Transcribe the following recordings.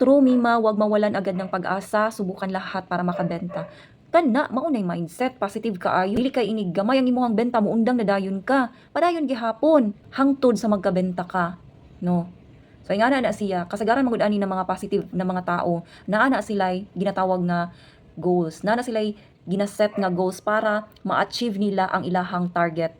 True, Mima, wag mawalan agad ng pag-asa, subukan lahat para makabenta. Kana, maunay mindset, positive ka ayo. Dili kay inig gamay ang imong benta mo undang nadayon ka. Padayon gihapon, hangtod sa magkabenta ka. No. So ingana na siya, kasagaran magud ani ng mga positive na mga tao, naa na sila'y ginatawag nga goals. Naa na sila'y ginaset nga goals para ma-achieve nila ang ilahang target.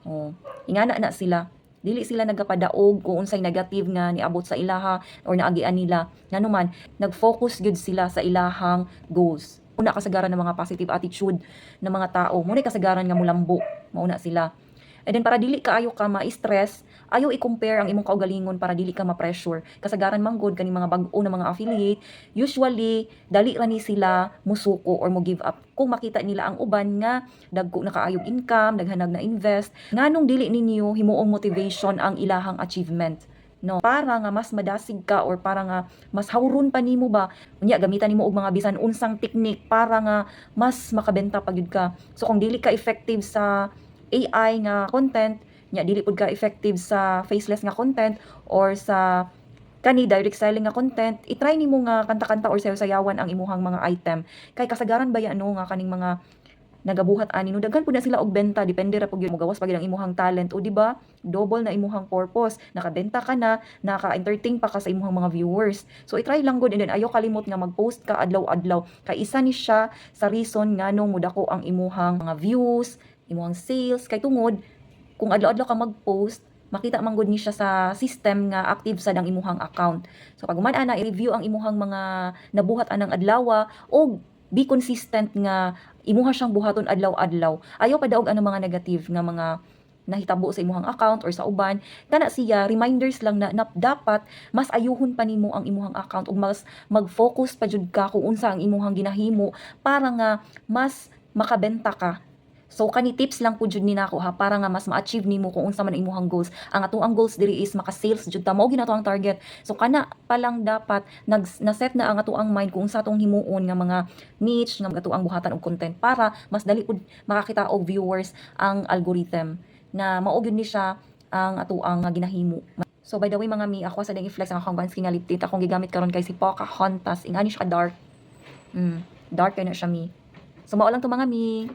Oh, ingana na sila. Dili sila nagapadaog kung unsay negative nga niabot sa ilaha or naagian nila. Nganuman, nag-focus gud sila sa ilahang goals. Una kasagaran ng mga positive attitude ng mga tao. Muna kasagaran nga mulambo. Mauna sila. And then para dili ka ayo ka ma-stress, ayo i-compare ang imong kaugalingon para dili ka ma-pressure. Kasagaran manggod kaning mga bag-o na mga affiliate, usually dali ra ni sila musuko or mo give up kung makita nila ang uban nga dagko na kaayog income, daghanag na invest, nganong dili ninyo himuong motivation ang ilahang achievement. No, para nga mas madasig ka or para nga mas hawron pa nimo ba unya gamitan nimo og mga bisan unsang technique para nga mas makabenta pa gyud ka. So kung dili ka effective sa AI nga content, nya dili pud ka effective sa faceless nga content or sa kani direct selling nga content, i-try nimo nga kanta-kanta or sayaw-sayawan ang imuhang mga item. Kay kasagaran ba no nga kaning mga nagabuhat ani no daghan pud na sila og benta, depende ra pud gyud mo gawas pag ang imuhang talent o di ba? Double na imuhang purpose, nakabenta ka na, naka-entertain pa ka sa imuhang mga viewers. So i-try lang gud and then ayo kalimot nga mag-post ka adlaw-adlaw kay isa ni siya sa reason nganong mudako ang imuhang mga views, imuhang sales kay tungod kung adlaw-adlaw ka mag-post makita man gud ni siya sa system nga active sad ang imuhang account. So pag man ana i-review ang imuhang mga nabuhat anang adlaw o be consistent nga imuha siyang buhaton adlaw-adlaw. Ayaw pa daog anong mga negative nga mga nahitabo sa imuhang account or sa uban. Kana siya reminders lang na dapat mas ayuhon pa nimo ang imuhang account ug mas mag-focus pa jud ka kung unsa ang imuhang ginahimo para nga mas makabenta ka. So kani tips lang po jud ni nako ha para nga mas ma-achieve nimo kung unsa man imuhang goals. Ang atuang goals diri is maka-sales jud ta mao ginato ang target. So kana pa lang dapat na-set na ang atuang mind kung unsa tong himuon nga mga niche nga atuang buhatan og content para mas dali pud makakita og viewers ang algorithm na mao gyud ni siya ang atuang nga ginahimo. So by the way mga mi, ako sa ding i-flex ang akong Vansky nga lip tint akong gigamit karon kay si Pocahontas. Ingani siya dark. Dark kay na siya mi. So mao lang to mga mi.